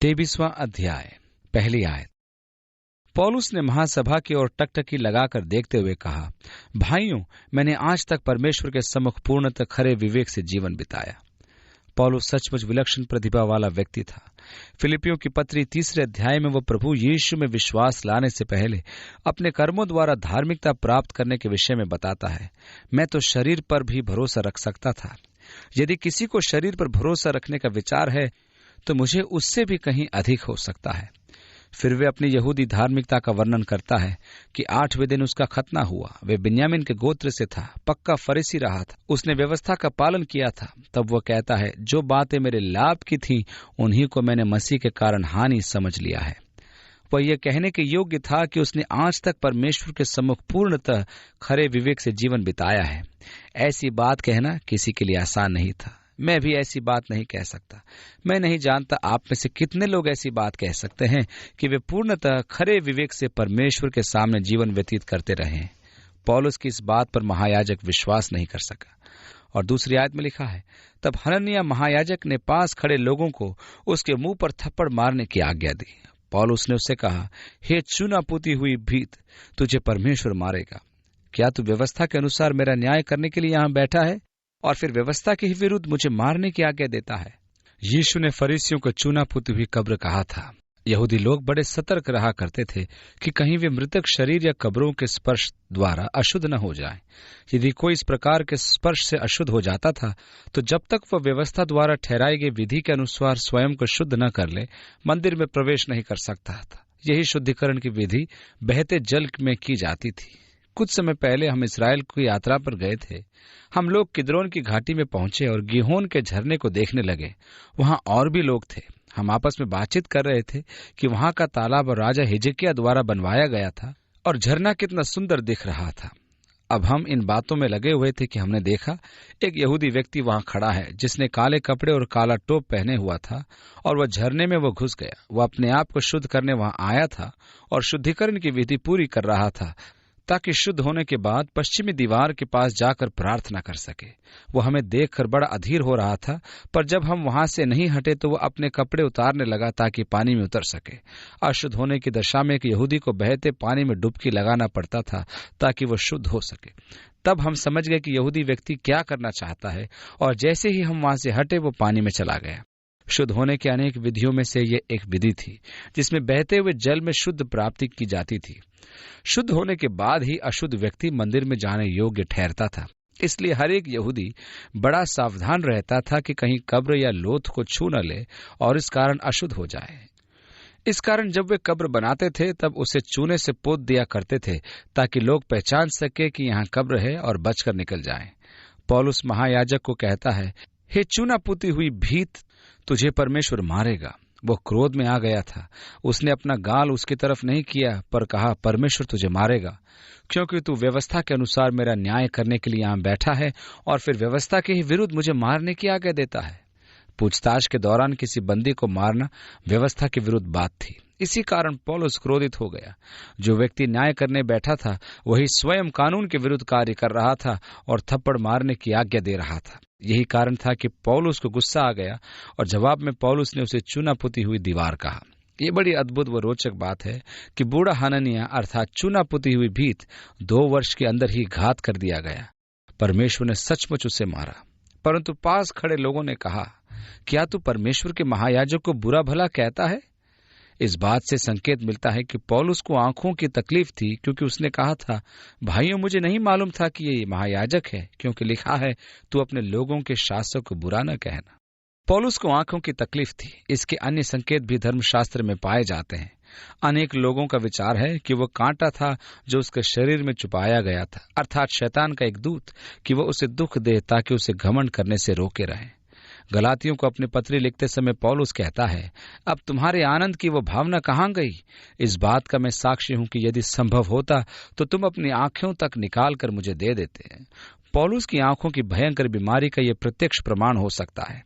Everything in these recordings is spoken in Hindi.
23वां अध्याय, पहली आयत। पौलुस ने महासभा की ओर टकटकी लगाकर देखते हुए कहा, भाइयों, मैंने आज तक परमेश्वर के सम्मुख पूर्णतः खरे विवेक से जीवन बिताया। पौलुस सचमुच विलक्षण प्रतिभा वाला व्यक्ति था। फिलिपियों की पत्री 3 अध्याय में वह प्रभु यीशु में विश्वास लाने से पहले अपने कर्मों द्वारा धार्मिकता प्राप्त करने के विषय में बताता है। मैं तो शरीर पर भी भरोसा रख सकता था। यदि किसी को शरीर पर भरोसा रखने का विचार है तो मुझे उससे भी कहीं अधिक हो सकता है। फिर वे अपनी यहूदी धार्मिकता का वर्णन करता है कि 8वें दिन उसका खतना हुआ। वे बिन्यामीन के गोत्र से था, पक्का फरीसी रहा था, उसने व्यवस्था का पालन किया था। तब वह कहता है, जो बातें मेरे लाभ की थीं उन्हीं को मैंने मसीह के कारण हानि समझ लिया है। वह यह कहने के योग्य था कि उसने आज तक परमेश्वर के सम्मुख पूर्णतः खरे विवेक से जीवन बिताया है। ऐसी बात कहना किसी के लिए आसान नहीं था। मैं भी ऐसी बात नहीं कह सकता। मैं नहीं जानता आप में से कितने लोग ऐसी बात कह सकते हैं कि वे पूर्णतः खरे विवेक से परमेश्वर के सामने जीवन व्यतीत करते रहे। पौलुस की इस बात पर महायाजक विश्वास नहीं कर सका। और दूसरी आयत में लिखा है, तब हनन्याह महायाजक ने पास खड़े लोगों को उसके मुंह पर थप्पड़ मारने की आज्ञा दी। पौलुस ने उससे कहा, हे चूना पुती हुई भीत, तुझे परमेश्वर मारेगा। क्या तू व्यवस्था के अनुसार मेरा न्याय करने के लिए यहाँ बैठा है और फिर व्यवस्था के ही विरुद्ध मुझे मारने की आज्ञा देता है? यीशु ने फरीसियों को चूना पुती हुई कब्र कहा था। यहूदी लोग बड़े सतर्क रहा करते थे कि कहीं वे मृतक शरीर या कब्रों के स्पर्श द्वारा अशुद्ध न हो जाए। यदि कोई इस प्रकार के स्पर्श से अशुद्ध हो जाता था तो जब तक वह व्यवस्था द्वारा ठहराई गई विधि के अनुसार स्वयं को शुद्ध न कर ले, मंदिर में प्रवेश नहीं कर सकता था। यही शुद्धिकरण की विधि बहते जल में की जाती थी। कुछ समय पहले हम इस्राएल की यात्रा पर गए थे। हम लोग किद्रोन की घाटी में पहुंचे और गिहोन के झरने को देखने लगे। वहां और भी लोग थे। हम आपस में बातचीत कर रहे थे कि वहां का तालाब राजा हिजकिय्याह द्वारा बनवाया गया था और झरना कितना सुंदर दिख रहा था। अब हम इन बातों में लगे हुए थे कि हमने देखा एक यहूदी व्यक्ति वहां खड़ा है जिसने काले कपड़े और काला टोप पहने हुआ था और वह झरने में वो घुस गया। वह अपने आप को शुद्ध करने वहां आया था और शुद्धिकरण की विधि पूरी कर रहा था ताकि शुद्ध होने के बाद पश्चिमी दीवार के पास जाकर प्रार्थना कर सके। वो हमें देखकर बड़ा अधीर हो रहा था, पर जब हम वहां से नहीं हटे तो वो अपने कपड़े उतारने लगा ताकि पानी में उतर सके। अशुद्ध होने की दशा में एक यहूदी को बहते पानी में डुबकी लगाना पड़ता था ताकि वो शुद्ध हो सके। तब हम समझ गए कि यहूदी व्यक्ति क्या करना चाहता है और जैसे ही हम वहां से हटे वो पानी में चला गया। शुद्ध होने की अनेक विधियों में से ये एक विधि थी जिसमें बहते हुए जल में शुद्ध प्राप्ति की जाती थी। शुद्ध होने के बाद ही अशुद्ध व्यक्ति मंदिर में जाने योग्य ठहरता था। इसलिए हर एक यहूदी बड़ा सावधान रहता था कि कहीं कब्र या लोथ को छू न ले और इस कारण अशुद्ध हो जाए। इस कारण जब वे कब्र बनाते थे तब उसे चूने से पोत दिया करते थे ताकि लोग पहचान सके कि यहाँ कब्र है और बचकर निकल जाएं। पौलुस महायाजक को कहता है, हे चूना पुती हुई भीत, तुझे परमेश्वर मारेगा। वो क्रोध में आ गया था। उसने अपना गाल उसकी तरफ नहीं किया पर कहा, परमेश्वर तुझे मारेगा, क्योंकि तू व्यवस्था के अनुसार मेरा न्याय करने के लिए यहाँ बैठा है और फिर व्यवस्था के ही विरुद्ध मुझे मारने की आज्ञा देता है। पूछताछ के दौरान किसी बंदी को मारना व्यवस्था के विरुद्ध बात थी। इसी कारण पौलुस क्रोधित हो गया। जो व्यक्ति न्याय करने बैठा था वही स्वयं कानून के विरुद्ध कार्य कर रहा था और थप्पड़ मारने की आज्ञा दे रहा था। यही कारण था कि पौलुस को गुस्सा आ गया और जवाब में पौलुस ने उसे चूना पुती हुई दीवार कहा। ये बड़ी अद्भुत व रोचक बात है कि बूढ़ा हनन्याह अर्थात चूना पुती हुई भीत 2 वर्ष के अंदर ही घात कर दिया गया। परमेश्वर ने सचमुच उसे मारा। परंतु पास खड़े लोगों ने कहा, क्या तू परमेश्वर के महायाजक को बुरा भला कहता है? इस बात से संकेत मिलता है कि पौलुस को आंखों की तकलीफ थी, क्योंकि उसने कहा था, भाइयों, मुझे नहीं मालूम था कि ये महायाजक है, क्योंकि लिखा है, तू अपने लोगों के शासक को बुरा न कहना। पौलुस को आंखों की तकलीफ थी। इसके अन्य संकेत भी धर्मशास्त्र में पाए जाते हैं। अनेक लोगों का विचार है कि वह कांटा था जो उसके शरीर में छुपाया गया था, अर्थात शैतान का एक दूत, कि वह उसे दुख दे ताकि उसे घमंड करने से रोके रहे। गलातियों को अपनी पत्री लिखते समय पौलुस कहता है, अब तुम्हारे आनंद की वो भावना कहाँ गई? इस बात का मैं साक्षी हूं कि यदि संभव होता तो तुम अपनी आंखों तक निकाल कर मुझे दे देते। पौलुस की आंखों की भयंकर बीमारी का यह प्रत्यक्ष प्रमाण हो सकता है।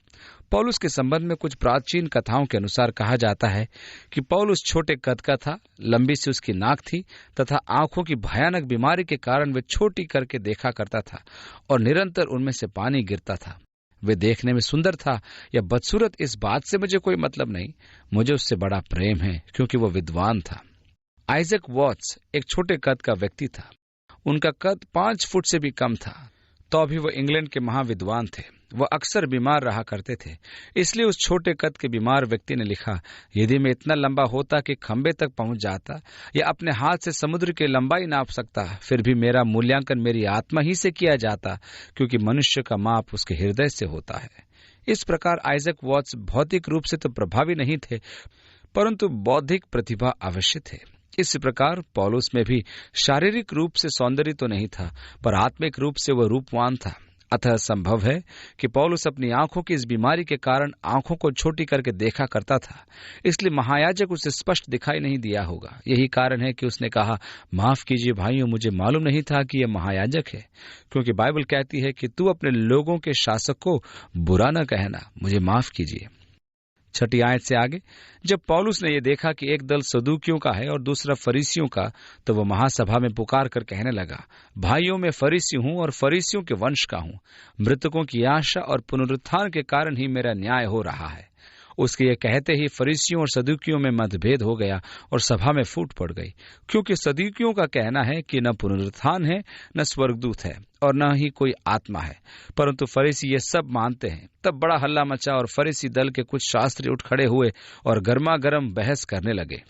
पौलुस के संबंध में कुछ प्राचीन कथाओं के अनुसार कहा जाता है कि पौलुस छोटे कद का था, लंबी सी उसकी नाक थी तथा आंखों की भयानक बीमारी के कारण वे छोटी करके देखा करता था और निरंतर उनमें से पानी गिरता था। वे देखने में सुंदर था या बदसूरत, इस बात से मुझे कोई मतलब नहीं। मुझे उससे बड़ा प्रेम है क्योंकि वो विद्वान था। आइजैक वॉट्स एक छोटे कद का व्यक्ति था। उनका कद 5 फुट से भी कम था, तो भी वो इंग्लैंड के महाविद्वान थे। वह अक्सर बीमार रहा करते थे। इसलिए उस छोटे कद के बीमार व्यक्ति ने लिखा, यदि मैं इतना लंबा होता कि खंबे तक पहुंच जाता या अपने हाथ से समुद्र की लंबाई नाप सकता, फिर भी मेरा मूल्यांकन मेरी आत्मा ही से किया जाता, क्योंकि मनुष्य का माप उसके हृदय से होता है। इस प्रकार आइजैक वॉट्स भौतिक रूप से तो प्रभावी नहीं थे, परंतु बौद्धिक प्रतिभा अवश्य थे। इस प्रकार पौलुस में भी शारीरिक रूप से सौंदर्य तो नहीं था, पर आत्मिक रूप से वह रूपवान था। अतः संभव है कि पौलुस अपनी आंखों की इस बीमारी के कारण आंखों को छोटी करके देखा करता था, इसलिए महायाजक उसे स्पष्ट दिखाई नहीं दिया होगा। यही कारण है कि उसने कहा, माफ कीजिए भाइयों, मुझे मालूम नहीं था कि यह महायाजक है, क्योंकि बाइबल कहती है कि तू अपने लोगों के शासक को बुरा न कहना, मुझे माफ कीजिए। 6 आयत से आगे, जब पौलुस ने यह देखा कि एक दल सदूकियों का है और दूसरा फरीसियों का, तो वह महासभा में पुकार कर कहने लगा, भाइयों, मैं फरीसी हूं और फरीसियों के वंश का हूं। मृतकों की आशा और पुनरुत्थान के कारण ही मेरा न्याय हो रहा है। उसके ये कहते ही फरीसियों और सदूकियों में मतभेद हो गया और सभा में फूट पड़ गई, क्योंकि सदूकियों का कहना है कि न पुनरुत्थान है, न स्वर्गदूत है और न ही कोई आत्मा है, परंतु फरीसी ये सब मानते हैं। तब बड़ा हल्ला मचा और फरीसी दल के कुछ शास्त्री उठ खड़े हुए और गर्मा गर्म बहस करने लगे।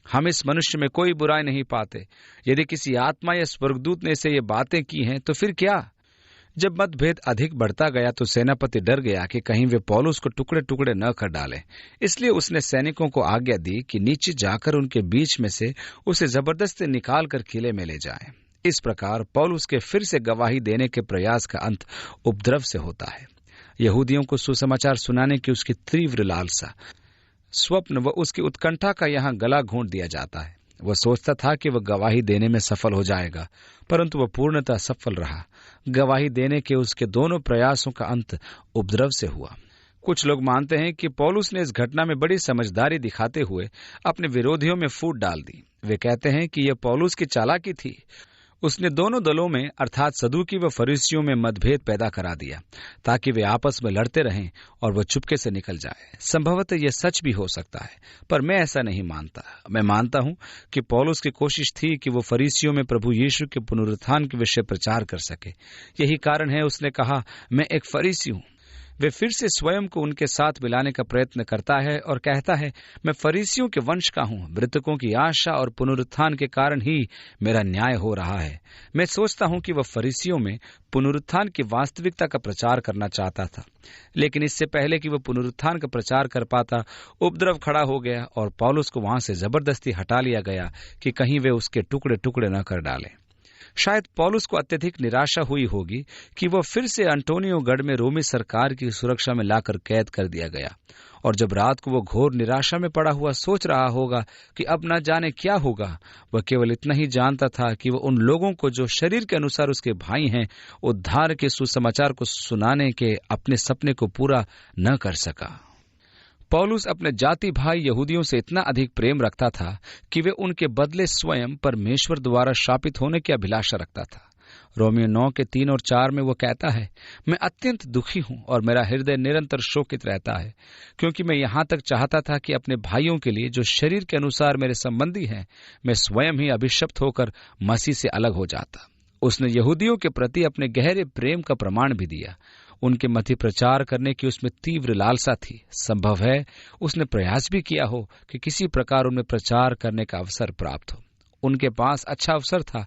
हम इस मनुष्य में कोई बुराई नहीं पाते। यदि किसी आत्मा या स्वर्गदूत ने इसे ये बातें की हैं तो फिर क्या? जब मतभेद अधिक बढ़ता गया तो सेनापति डर गया कि कहीं वे पौलुस को टुकड़े टुकड़े न कर डालें। इसलिए उसने सैनिकों को आज्ञा दी कि नीचे जाकर उनके बीच में से उसे जबरदस्ती निकाल कर किले में ले जाएं। इस प्रकार पौलुस के फिर से गवाही देने के प्रयास का अंत उपद्रव से होता है। यहूदियों को सुसमाचार सुनाने की उसकी तीव्र लालसा, स्वप्न व उसकी उत्कंठा का यहाँ गला घोंट दिया जाता है। वह सोचता था कि वह गवाही देने में सफल हो जाएगा, परंतु वह पूर्णतः सफल रहा। गवाही देने के उसके दोनों प्रयासों का अंत उपद्रव से हुआ। कुछ लोग मानते हैं कि पौलुस ने इस घटना में बड़ी समझदारी दिखाते हुए अपने विरोधियों में फूट डाल दी। वे कहते हैं कि यह पौलुस की चालाकी थी। उसने दोनों दलों में अर्थात सदूकी व फरीसियों में मतभेद पैदा करा दिया ताकि वे आपस में लड़ते रहें और वह चुपके से निकल जाए। संभवतः यह सच भी हो सकता है, पर मैं ऐसा नहीं मानता। मैं मानता हूं कि पौलुस की कोशिश थी कि वो फरीसियों में प्रभु यीशु के पुनरुत्थान के विषय प्रचार कर सके। यही कारण है उसने कहा, मैं एक फरीसी हूं। वे फिर से स्वयं को उनके साथ मिलाने का प्रयत्न करता है और कहता है, मैं फरीसियों के वंश का हूं। मृतकों की आशा और पुनरुत्थान के कारण ही मेरा न्याय हो रहा है। मैं सोचता हूं कि वह फरीसियों में पुनरुत्थान की वास्तविकता का प्रचार करना चाहता था, लेकिन इससे पहले कि वह पुनरुत्थान का प्रचार कर पाता, उपद्रव खड़ा हो गया और पौलुस को वहां से जबरदस्ती हटा लिया गया कि कहीं वे उसके टुकड़े टुकड़े न कर डालें। शायद पौलुस को अत्यधिक निराशा हुई होगी कि वह फिर से अंटोनियो गढ़ में रोमी सरकार की सुरक्षा में लाकर कैद कर दिया गया, और जब रात को वो घोर निराशा में पड़ा हुआ सोच रहा होगा कि अब न जाने क्या होगा, वह केवल इतना ही जानता था कि वह उन लोगों को जो शरीर के अनुसार उसके भाई हैं, उद्धार के सुसमाचार को सुनाने के अपने सपने को पूरा न कर सका। पौलुस अपने जाति भाई यहूदियों से इतना अधिक प्रेम रखता था कि वे उनके बदले स्वयं परमेश्वर द्वारा शापित होने की अभिलाषा रखता था। रोमियो 9 के 3 और 4 में वो कहता है, मैं अत्यंत दुखी हूं और मेरा हृदय निरंतर शोकित रहता है, क्योंकि मैं यहाँ तक चाहता था कि अपने भाइयों के लिए जो शरीर के अनुसार मेरे संबंधी हैं, मैं स्वयं ही अभिशप्त होकर मसीह से अलग हो जाता। उसने यहूदियों के प्रति अपने गहरे प्रेम का प्रमाण भी दिया। उनके मध्य प्रचार करने की उसमें तीव्र लालसा थी। संभव है उसने प्रयास भी किया हो कि किसी प्रकार उनमें प्रचार करने का अवसर प्राप्त हो। उनके पास अच्छा अवसर था,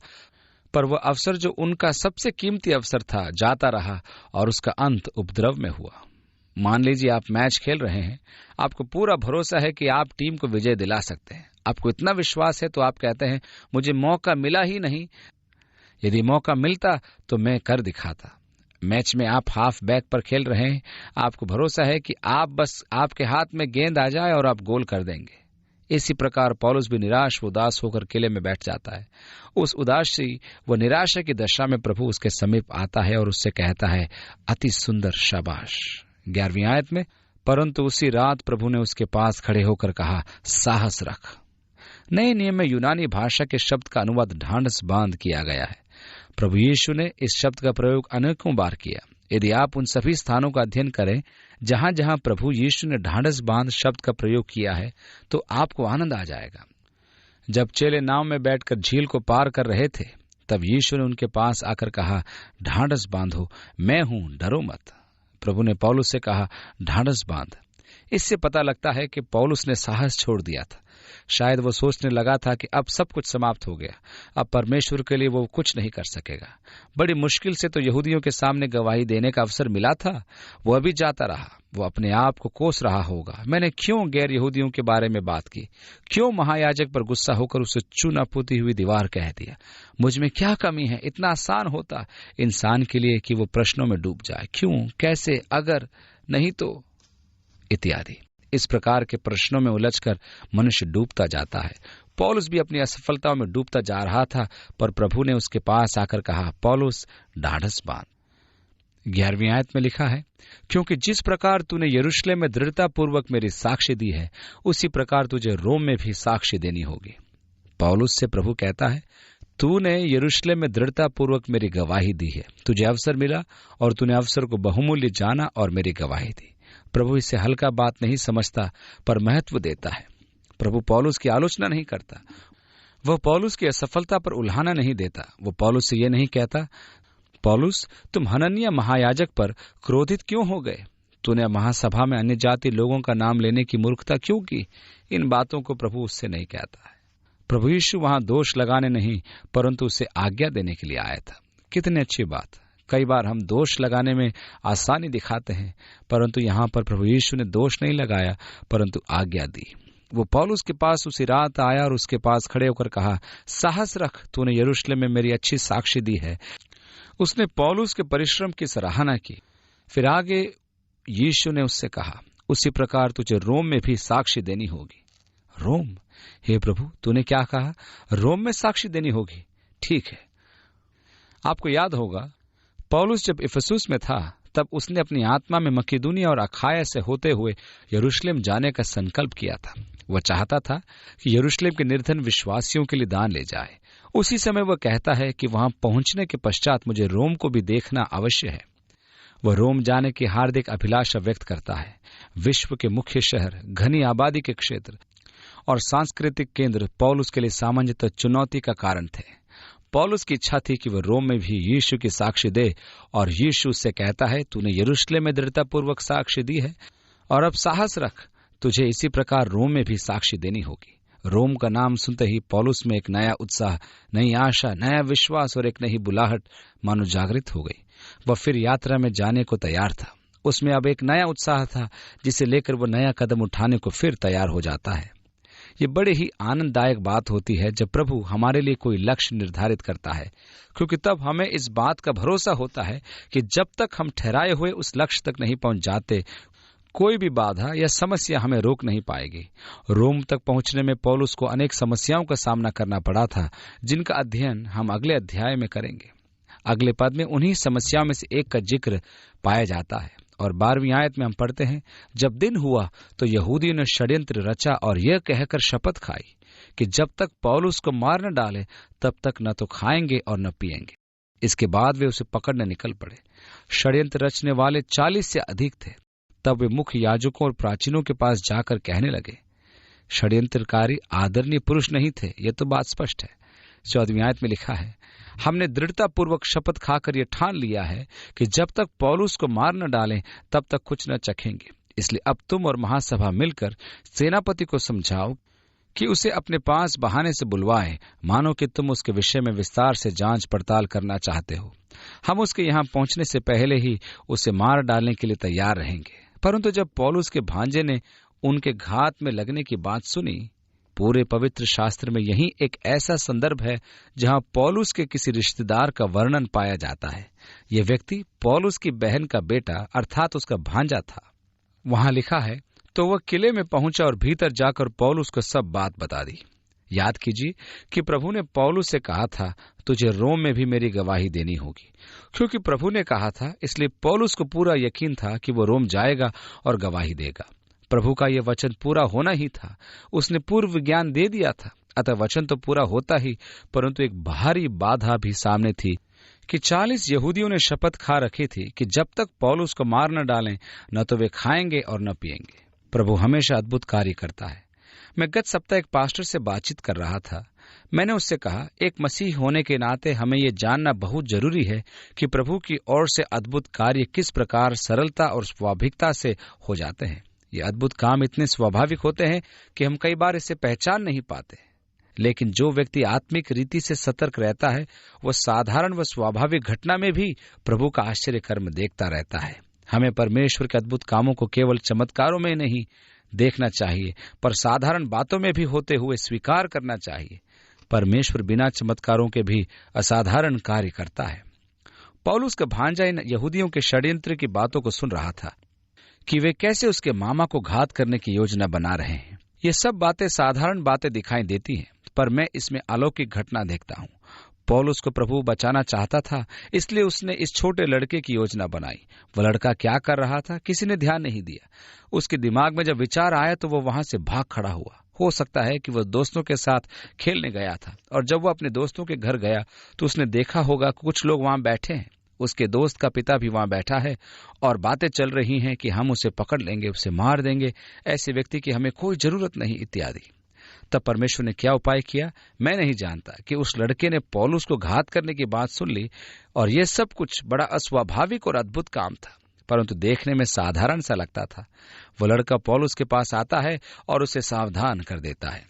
पर वह अवसर जो उनका सबसे कीमती अवसर था जाता रहा और उसका अंत उपद्रव में हुआ। मान लीजिए आप मैच खेल रहे हैं, आपको पूरा भरोसा है कि आप टीम को विजय दिला सकते हैं। आपको इतना विश्वास है तो आप कहते हैं, मुझे मौका मिला ही नहीं, यदि मौका मिलता तो मैं कर दिखाता। मैच में आप हाफ बैक पर खेल रहे हैं, आपको भरोसा है कि आपके हाथ में गेंद आ जाए और आप गोल कर देंगे। इसी प्रकार पौलुस भी निराश व उदास होकर किले में बैठ जाता है। उस उदासी व निराशा की दशा में प्रभु उसके समीप आता है और उससे कहता है, अति सुंदर शाबाश। 11वीं आयत में, परंतु उसी रात प्रभु ने उसके पास खड़े होकर कहा, साहस रख। नए नियम में यूनानी भाषा के शब्द का अनुवाद ढांढस बांध किया गया है। प्रभु यीशु ने इस शब्द का प्रयोग अनेकों बार किया। यदि आप उन सभी स्थानों का अध्ययन करें जहां जहां प्रभु यीशु ने ढांढस बांध शब्द का प्रयोग किया है, तो आपको आनंद आ जाएगा। जब चेले नाव में बैठकर झील को पार कर रहे थे, तब यीशु ने उनके पास आकर कहा, ढांढस बांधो, मैं हूं, डरो मत। प्रभु ने पौलुस से कहा, ढांढस बांध। इससे पता लगता है कि पौलुस ने साहस छोड़ दिया था। शायद वो सोचने लगा था कि अब सब कुछ समाप्त हो गया, अब परमेश्वर के लिए वो कुछ नहीं कर सकेगा। बड़ी मुश्किल से तो यहूदियों के सामने गवाही देने का अवसर मिला था। वो अभी जाता रहा। वो अपने आप को कोस रहा होगा, मैंने क्यों गैर यहूदियों के बारे में बात की, क्यों महायाजक पर गुस्सा होकर उसे चूना पुती हुई दीवार कह दिया। मुझ में क्या कमी है? इतना आसान होता इंसान के लिए कि वो प्रश्नों में डूब जाए, क्यों, कैसे, अगर, नहीं तो, इत्यादि। इस प्रकार के प्रश्नों में उलझकर मनुष्य डूबता जाता है। पौलुस भी अपनी असफलताओं में डूबता जा रहा था, पर प्रभु ने उसके पास आकर कहा, पौलुस, ढाढ़स बांध। 11वीं आयत में लिखा है, क्योंकि जिस प्रकार तूने यरूशलेम में दृढ़ता पूर्वक मेरी साक्ष्य दी है, उसी प्रकार तुझे रोम में भी साक्ष्य देनी होगी। पौलुस से प्रभु कहता है, तूने यरूशलेम में दृढ़ता पूर्वक मेरी गवाही दी है। तुझे अवसर मिला और तूने अवसर को बहुमूल्य जाना और मेरी गवाही दी। प्रभु इससे हल्का बात नहीं समझता, पर महत्व देता है। प्रभु पौलुस की आलोचना नहीं करता। वह पौलुस की असफलता पर उल्हाना नहीं देता। वो पौलुस से यह नहीं कहता, पौलुस, तुम हनन्याह महायाजक पर क्रोधित क्यों हो गए? तूने महासभा में अन्य जाति लोगों का नाम लेने की मूर्खता क्यों की? इन बातों को प्रभु उससे नहीं कहता है। प्रभु यीशु वहां दोष लगाने नहीं, परंतु उसे आज्ञा देने के लिए आया था। कितनी अच्छी बात। कई बार हम दोष लगाने में आसानी दिखाते हैं, परंतु यहाँ पर प्रभु यीशु ने दोष नहीं लगाया, परंतु आज्ञा दी। वो पौलुस के पास उसी रात आया और उसके पास खड़े होकर कहा, साहस रख, तूने यरूशलेम में मेरी अच्छी साक्षी दी है। उसने पौलुस के परिश्रम की सराहना की। फिर आगे यीशु ने उससे कहा, उसी प्रकार तुझे रोम में भी साक्षी देनी होगी। रोम? हे प्रभु, तूने क्या कहा? रोम में साक्षी देनी होगी? ठीक है। आपको याद होगा, पौलुस जब इफिसुस में था, तब उसने अपनी आत्मा में मकिदुनिया और अखाया से होते हुए यरूशलेम जाने का संकल्प किया था। वह चाहता था कि यरूशलेम के निर्धन विश्वासियों के लिए दान ले जाए। उसी समय वह कहता है कि वहां पहुंचने के पश्चात मुझे रोम को भी देखना अवश्य है। वह रोम जाने की हार्दिक अभिलाषा व्यक्त करता है। विश्व के मुख्य शहर, घनी आबादी के क्षेत्र और सांस्कृतिक केंद्र पौलुस के लिए सामान्यतः चुनौती का कारण थे। पौलुस की इच्छा थी कि वह रोम में भी यीशु की साक्ष्य दे, और यीशु उससे कहता है, तूने यरूशलेम में दृढ़तापूर्वक साक्ष्य दी है, और अब साहस रख, तुझे इसी प्रकार रोम में भी साक्ष्य देनी होगी। रोम का नाम सुनते ही पौलुस में एक नया उत्साह, नई आशा, नया विश्वास और एक नई बुलाहट मानो जागृत हो गई। वह फिर यात्रा में जाने को तैयार था। उसमें अब एक नया उत्साह था, जिसे लेकर वह नया कदम उठाने को फिर तैयार हो जाता है। ये बड़े ही आनंददायक बात होती है जब प्रभु हमारे लिए कोई लक्ष्य निर्धारित करता है, क्योंकि तब हमें इस बात का भरोसा होता है कि जब तक हम ठहराए हुए उस लक्ष्य तक नहीं पहुंच जाते, कोई भी बाधा या समस्या हमें रोक नहीं पाएगी। रोम तक पहुंचने में पौलुस को अनेक समस्याओं का सामना करना पड़ा था, जिनका अध्ययन हम अगले अध्याय में करेंगे। अगले पद में उन्हीं समस्याओं में से एक का जिक्र पाया जाता है, और 12वीं आयत में हम पढ़ते हैं, जब दिन हुआ तो यहूदियों ने षड्यंत्र रचा और यह कहकर शपथ खाई कि जब तक पौलुस को मार न डाले, तब तक न तो खाएंगे और न पिएंगे। इसके बाद वे उसे पकड़ने निकल पड़े। षड्यंत्र रचने वाले 40 से अधिक थे। तब वे मुख्य याजकों और प्राचीनों के पास जाकर कहने लगे। षड्यंत्रकारी आदरणीय पुरुष नहीं थे, यह तो बात स्पष्ट है। 14वीं आयत में लिखा है, हमने दृढ़तापूर्वक शपथ खाकर यह ठान लिया है कि जब तक पौलुस को मार न डालें, तब तक कुछ न चखेंगे। इसलिए अब तुम और महासभा मिलकर सेनापति को समझाओ कि उसे अपने पास बहाने से बुलवाए, मानो कि तुम उसके विषय में विस्तार से जांच पड़ताल करना चाहते हो। हम उसके यहाँ पहुंचने से पहले ही उसे मार डालने के लिए तैयार रहेंगे। परंतु जब पौलुस के भांजे ने उनके घात में लगने की बात सुनी, पूरे पवित्र शास्त्र में यही एक ऐसा संदर्भ है जहां पौलुस के किसी रिश्तेदार का वर्णन पाया जाता है। यह व्यक्ति पौलुस की बहन का बेटा अर्थात उसका भांजा था। वहां लिखा है, तो वह किले में पहुंचा और भीतर जाकर पौलुस को सब बात बता दी। याद कीजिए कि प्रभु ने पौलुस से कहा था, तुझे रोम में भी मेरी गवाही देनी होगी। क्योंकि प्रभु ने कहा था, इसलिए पौलुस को पूरा यकीन था कि वो रोम जाएगा और गवाही देगा। प्रभु का यह वचन पूरा होना ही था। उसने पूर्व ज्ञान दे दिया था, अतः वचन तो पूरा होता ही, परंतु एक भारी बाधा भी सामने थी कि 40 यहूदियों ने शपथ खा रखी थी कि जब तक पौलुस को मार न डालें न तो वे खाएंगे और न पिएंगे। प्रभु हमेशा अद्भुत कार्य करता है। मैं गत सप्ताह एक पास्टर से बातचीत कर रहा था। मैंने उससे कहा, एक मसीह होने के नाते हमें ये जानना बहुत जरूरी है कि प्रभु की ओर से अद्भुत कार्य किस प्रकार सरलता और स्वाभाविकता से हो जाते हैं। ये अद्भुत काम इतने स्वाभाविक होते हैं कि हम कई बार इसे पहचान नहीं पाते। लेकिन जो व्यक्ति आत्मिक रीति से सतर्क रहता है, वह साधारण व स्वाभाविक घटना में भी प्रभु का आश्चर्य कर्म देखता रहता है। हमें परमेश्वर के अद्भुत कामों को केवल चमत्कारों में नहीं देखना चाहिए, पर साधारण बातों में भी होते हुए स्वीकार करना चाहिए। परमेश्वर बिना चमत्कारों के भी असाधारण कार्य करता है। पौलुस का भांजा इन यहूदियों के षड्यंत्र की बातों को सुन रहा था कि वे कैसे उसके मामा को घात करने की योजना बना रहे हैं। ये सब बातें साधारण बातें दिखाई देती हैं, पर मैं इसमें अलौकिक घटना देखता हूँ। पौलुस को प्रभु बचाना चाहता था, इसलिए उसने इस छोटे लड़के की योजना बनाई। वह लड़का क्या कर रहा था, किसी ने ध्यान नहीं दिया। उसके दिमाग में जब विचार आया तो वो वहां से भाग खड़ा हुआ। हो सकता है कि वह दोस्तों के साथ खेलने गया था, और जब वह अपने दोस्तों के घर गया तो उसने देखा होगा कि कुछ लोग वहां बैठे हैं। उसके दोस्त का पिता भी वहां बैठा है और बातें चल रही हैं कि हम उसे पकड़ लेंगे, उसे मार देंगे, ऐसे व्यक्ति की हमें कोई जरूरत नहीं इत्यादि। तब परमेश्वर ने क्या उपाय किया, मैं नहीं जानता कि उस लड़के ने पौलुस को घात करने की बात सुन ली, और यह सब कुछ बड़ा अस्वाभाविक और अद्भुत काम था, परंतु देखने में साधारण सा लगता था। वो लड़का पौलुस के पास आता है और उसे सावधान कर देता है।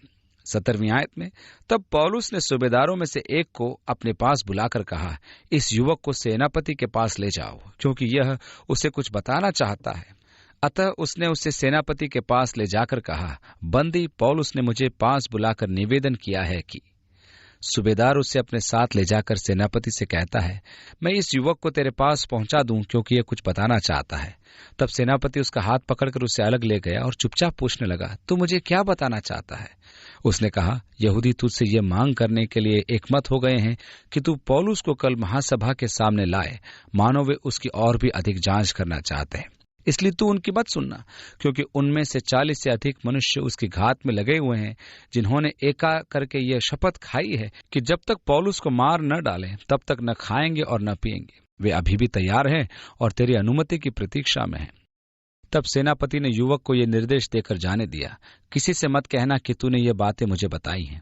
17वीं आयत में, तब पौलुस ने सूबेदारों में से एक को अपने पास बुलाकर कहा, इस युवक को सेनापति के पास ले जाओ, क्योंकि यह उसे कुछ बताना चाहता है। अतः उसने उसे सेनापति के पास ले जाकर कहा, बंदी पौलुस ने मुझे पास बुलाकर निवेदन किया है कि। सूबेदार उसे अपने साथ ले जाकर सेनापति से कहता है, मैं इस युवक को तेरे पास पहुंचा दूं, क्योंकि यह कुछ बताना चाहता है। तब सेनापति उसका हाथ पकड़कर उसे अलग ले गया और चुपचाप पूछने लगा, तू मुझे क्या बताना चाहता है? उसने कहा, यहूदी तुझसे ये मांग करने के लिए एकमत हो गए हैं कि तू पौलुस को कल महासभा के सामने लाए, मानो वे उसकी और भी अधिक जांच करना चाहते हैं। इसलिए तू उनकी मत सुनना, क्योंकि उनमें से 40 से अधिक मनुष्य उसकी घात में लगे हुए हैं, जिन्होंने एका करके यह शपथ खाई है कि जब तक पौलुस को मार न डालें तब तक न खाएंगे और न पिएंगे। वे अभी भी तैयार हैं और तेरी अनुमति की प्रतीक्षा में हैं। तब सेनापति ने युवक को यह निर्देश देकर जाने दिया, किसी से मत कहना कि तूने ये बातें मुझे बताई हैं।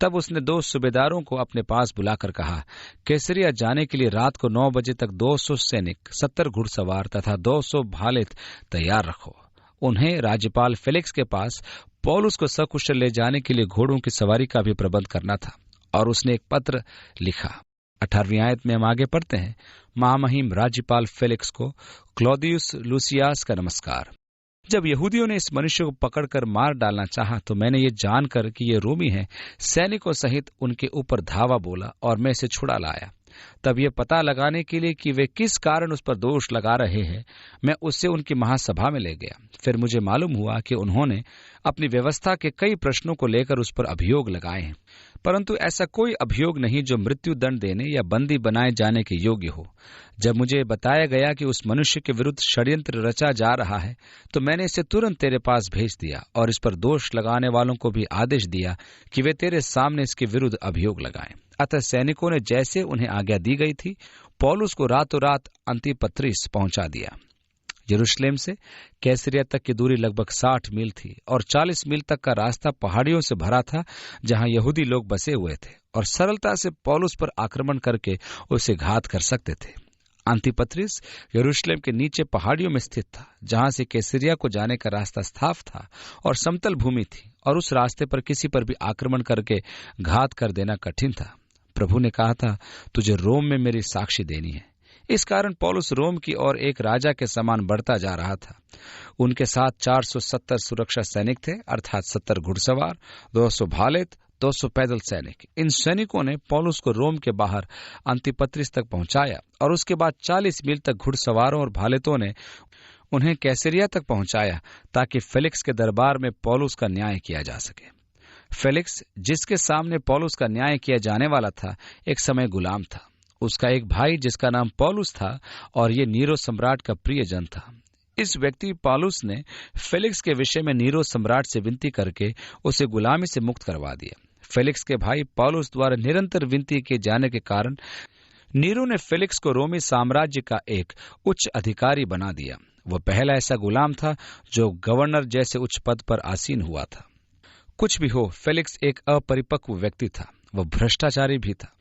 तब उसने 2 सूबेदारों को अपने पास बुलाकर कहा, कैसरिया जाने के लिए रात को 9 बजे तक 200 सैनिक, 70 घुड़सवार तथा 200 भालेत तैयार रखो। उन्हें राज्यपाल फेलिक्स के पास पौलुस को सकुशल ले जाने के लिए घोड़ों की सवारी का भी प्रबंध करना था। और उसने एक पत्र लिखा। 18वीं आयत में हम आगे पढ़ते हैं, महामहिम राज्यपाल फेलिक्स को क्लौदियुस लूसियास का नमस्कार। जब यहूदियों ने इस मनुष्य को पकड़कर मार डालना चाहा तो मैंने ये जानकर कि ये रोमी है, सैनिकों सहित उनके ऊपर धावा बोला और मैं इसे छुड़ा लाया। तब ये पता लगाने के लिए कि वे किस कारण उस पर दोष लगा रहे हैं, मैं उससे उनकी महासभा में ले गया। फिर मुझे मालूम हुआ कि उन्होंने अपनी व्यवस्था के कई प्रश्नों को लेकर उस पर अभियोग लगाए हैं, परंतु ऐसा कोई अभियोग नहीं जो मृत्यु दंड देने या बंदी बनाए जाने के योग्य हो। जब मुझे बताया गया कि उस मनुष्य के विरुद्ध षड्यंत्र रचा जा रहा है, तो मैंने इसे तुरंत तेरे पास भेज दिया और इस पर दोष लगाने वालों को भी आदेश दिया कि वे तेरे सामने इसके विरुद्ध अभियोग लगाएं। अतः सैनिकों ने जैसे उन्हें आज्ञा दी गई थी, पौलुस को रातों रात अंतिपत्रिस पहुंचा दिया। यरूशलेम से कैसरिया तक की दूरी लगभग 60 मील थी और 40 मील तक का रास्ता पहाड़ियों से भरा था, जहां यहूदी लोग बसे हुए थे और सरलता से पौलुस पर आक्रमण करके उसे घात कर सकते थे। अंतिपत्रिस यरूशलेम के नीचे पहाड़ियों में स्थित था, जहां से कैसरिया को जाने का रास्ता साफ था और समतल भूमि थी, और उस रास्ते पर किसी पर भी आक्रमण करके घात कर देना कठिन था। प्रभु ने कहा था, तुझे रोम में मेरी साक्षी देनी है। इस कारण पौलुस रोम की ओर एक राजा के समान बढ़ता जा रहा था। उनके साथ 470 सुरक्षा सैनिक थे, अर्थात 70 घुड़सवार, 200 भालेत, 200 पैदल सैनिक। इन सैनिकों ने पौलुस को रोम के बाहर अंतिपत्रिस तक पहुंचाया और उसके बाद 40 मील तक घुड़सवारों और भालेतों ने उन्हें कैसरिया तक पहुंचाया, ताकि फेलिक्स के दरबार में पौलुस का न्याय किया जा सके। फेलिक्स, जिसके सामने पौलुस का न्याय किया जाने वाला था, एक समय गुलाम था। उसका एक भाई जिसका नाम पौलुस था, और ये नीरो सम्राट का प्रियजन था। इस व्यक्ति पौलुस ने फेलिक्स के विषय में नीरो सम्राट से विनती करके उसे गुलामी से मुक्त करवा दिया। फेलिक्स के भाई पौलुस द्वारा निरंतर विनती किए जाने के कारण नीरो ने फेलिक्स को रोमी साम्राज्य का एक उच्च अधिकारी बना दिया। वह पहला ऐसा गुलाम था जो गवर्नर जैसे उच्च पद पर आसीन हुआ था। कुछ भी हो, फेलिक्स एक अपरिपक्व व्यक्ति था। वह भ्रष्टाचारी भी था।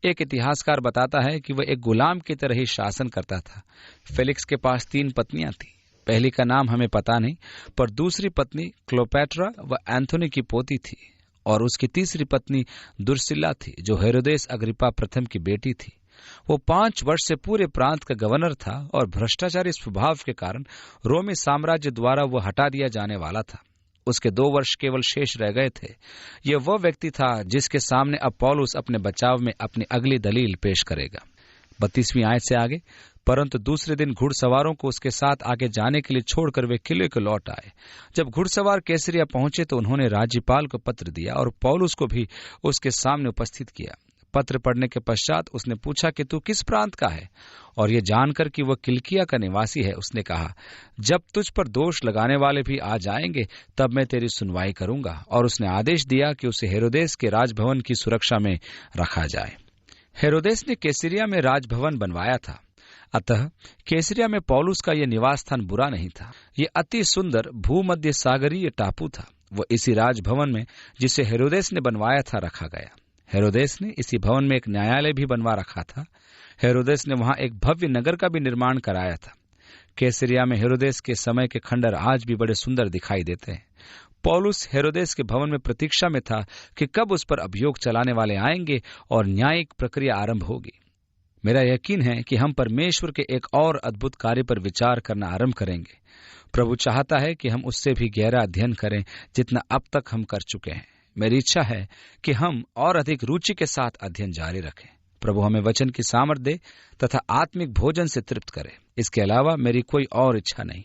एक इतिहासकार बताता है कि वह एक गुलाम की तरह ही शासन करता था। फेलिक्स के पास 3 पत्नियां थी। पहली का नाम हमें पता नहीं, पर दूसरी पत्नी क्लोपेट्रा व एंथोनी की पोती थी, और उसकी तीसरी पत्नी दुर्सिल्ला थी, जो हेरोदेस अग्रिप्पा प्रथम की बेटी थी। वो 5 वर्ष से पूरे प्रांत का गवर्नर था, और भ्रष्टाचारी स्वभाव के कारण रोमी साम्राज्य द्वारा वह हटा दिया जाने वाला था। उसके 2 वर्ष केवल शेष रह गए थे। यह वह व्यक्ति था जिसके सामने अब पौलुस अपने बचाव में अपनी अगली दलील पेश करेगा। 32वीं आयत से आगे, परंतु दूसरे दिन घुड़सवारों को उसके साथ आगे जाने के लिए छोड़कर वे किले को लौट आए। जब घुड़सवार कैसरिया पहुंचे तो उन्होंने राज्यपाल को पत्र दिया और पौलुस को भी उसके सामने उपस्थित किया। पत्र पढ़ने के पश्चात उसने पूछा कि तू किस प्रांत का है, और यह जानकर कि वह किलिकिया का निवासी है, उसने कहा, जब तुझ पर दोष लगाने वाले भी आ जाएंगे तब मैं तेरी सुनवाई करूंगा। और उसने आदेश दिया कि उसे हेरोदेस के राजभवन की सुरक्षा में रखा जाए। हेरोदेस ने कैसरिया में राजभवन बनवाया था, अतः कैसरिया में पौलुस का यह निवास स्थान बुरा नहीं था। यह अति सुंदर भूमध्य सागरीय टापू था। वह इसी राजभवन में, जिसे हेरोदेस ने बनवाया था, रखा गया। हेरोदेस ने इसी भवन में एक न्यायालय भी बनवा रखा था। हेरोदेस ने वहां एक भव्य नगर का भी निर्माण कराया था। कैसरिया में हेरोदेस के समय के खंडर आज भी बड़े सुंदर दिखाई देते हैं। पौलुस हेरोदेस के भवन में प्रतीक्षा में था कि कब उस पर अभियोग चलाने वाले आएंगे और न्यायिक प्रक्रिया आरंभ होगी। मेरा यकीन है कि हम परमेश्वर के एक और अद्भुत कार्य पर विचार करना आरंभ करेंगे। प्रभु चाहता है कि हम उससे भी गहरा अध्ययन करें जितना अब तक हम कर चुके हैं। मेरी इच्छा है कि हम और अधिक रुचि के साथ अध्ययन जारी रखें। प्रभु हमें वचन की सामर्थ दे तथा आत्मिक भोजन से तृप्त करे। इसके अलावा मेरी कोई और इच्छा नहीं।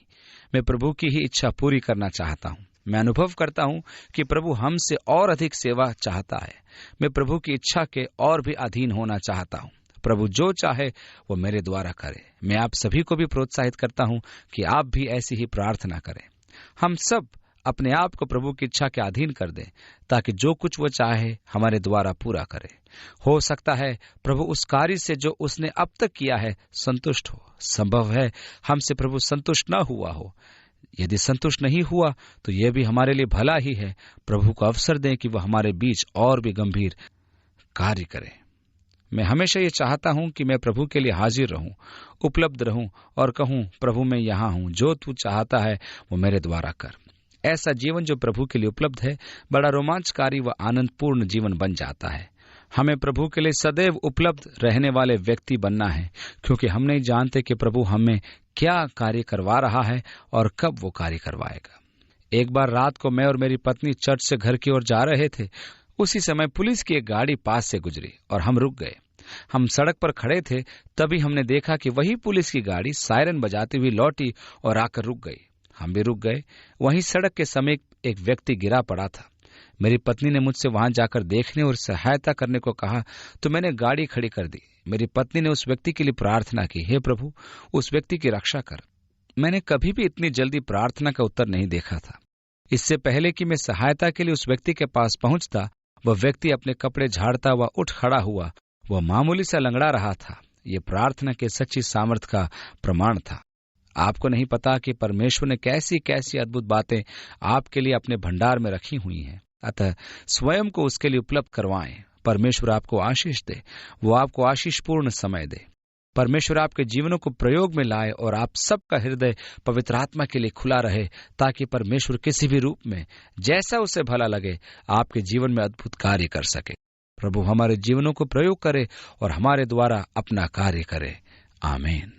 मैं प्रभु की ही इच्छा पूरी करना चाहता हूँ। मैं अनुभव करता हूँ कि प्रभु हमसे और अधिक सेवा चाहता है। मैं प्रभु की इच्छा के और भी अधीन होना चाहता हूँ। प्रभु जो चाहे वो मेरे द्वारा करे। मैं आप सभी को भी प्रोत्साहित करता हूँ कि आप भी ऐसी ही प्रार्थना करें। हम सब अपने आप को प्रभु की इच्छा के अधीन कर दें, ताकि जो कुछ वो चाहे हमारे द्वारा पूरा करे। हो सकता है प्रभु उस कार्य से जो उसने अब तक किया है संतुष्ट हो। संभव है हमसे प्रभु संतुष्ट न हुआ हो। यदि संतुष्ट नहीं हुआ तो यह भी हमारे लिए भला ही है। प्रभु को अवसर दें कि वह हमारे बीच और भी गंभीर कार्य करे। मैं हमेशा ये चाहता हूं कि मैं प्रभु के लिए हाजिर रहूं, उपलब्ध रहूं और कहूं, प्रभु मैं यहाँ हूं, जो तू चाहता है वो मेरे द्वारा कर। ऐसा जीवन जो प्रभु के लिए उपलब्ध है बड़ा रोमांचकारी व आनंदपूर्ण जीवन बन जाता है। हमें प्रभु के लिए सदैव उपलब्ध रहने वाले व्यक्ति बनना है, क्योंकि हम नहीं जानते कि प्रभु हमें क्या कार्य करवा रहा है और कब वो कार्य करवाएगा। एक बार रात को मैं और मेरी पत्नी चर्च से घर की ओर जा रहे थे। उसी समय पुलिस की एक गाड़ी पास से गुजरी और हम रुक गए। हम सड़क पर खड़े थे, तभी हमने देखा कि वही पुलिस की गाड़ी सायरन बजाती हुई लौटी और आकर रुक गई। हम भी रुक गए। वहीं सड़क के समीप एक व्यक्ति गिरा पड़ा था। मेरी पत्नी ने मुझसे वहां जाकर देखने और सहायता करने को कहा, तो मैंने गाड़ी खड़ी कर दी। मेरी पत्नी ने उस व्यक्ति के लिए प्रार्थना की, हे प्रभु उस व्यक्ति की रक्षा कर। मैंने कभी भी इतनी जल्दी प्रार्थना का उत्तर नहीं देखा था। इससे पहले कि मैं सहायता के लिए उस व्यक्ति के पास पहुंचता, वह व्यक्ति अपने कपड़े झाड़ता हुआ उठ खड़ा हुआ। वह मामूली सा लंगड़ा रहा था। यह प्रार्थना के सच्ची सामर्थ का प्रमाण था। आपको नहीं पता कि परमेश्वर ने कैसी कैसी अद्भुत बातें आपके लिए अपने भंडार में रखी हुई हैं। अतः स्वयं को उसके लिए उपलब्ध करवाएं। परमेश्वर आपको आशीष दे, वो आपको आशीषपूर्ण समय दे। परमेश्वर आपके जीवनों को प्रयोग में लाए और आप सबका हृदय पवित्र आत्मा के लिए खुला रहे, ताकि परमेश्वर किसी भी रूप में जैसा उसे भला लगे आपके जीवन में अद्भुत कार्य कर सके। प्रभु हमारे जीवनों को प्रयोग करे और हमारे द्वारा अपना कार्य करे। आमीन।